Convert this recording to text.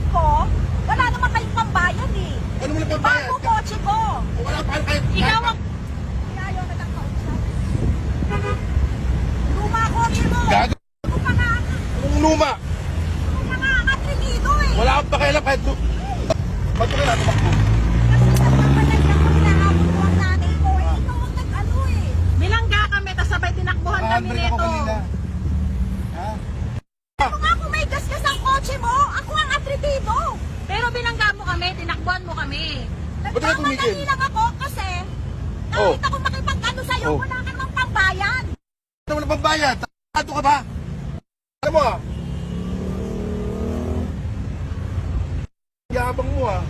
ko, wala naman kayong pambayad eh. Ano mo na pambayad? Bago kotse ko. Wala pa kahit... Ikaw ang... Kaya ayaw na nagkausap. Luma kotse mo. Gago. Ano pa nga? Anong luma? Ano pa nga ang atrebido eh. Wala akong pakialam kahit... Ba't ko na tumakbo? Kasi sa pagpalag ako, hinahabol ko ang nanay ko. Eh, ikaw ang nag-ano eh. Bilangga kami, tapos sabay tinakbuhan kami 100 ako nito. kanina. Ha? Ano nga kung may gasgas ang kotse mo? Ako ang atrebido. Pero bilangga mo kami, tinakbuhan mo kami. Ba't ka tumigil? Nagmamadali lang ako kasi Oh. kahit ako makipag-ano sa'yo, Oh. wala ka namang pambayad. Ano mo na pambayad? Tato ka ba? Ano mo ah? Yabang mo ah.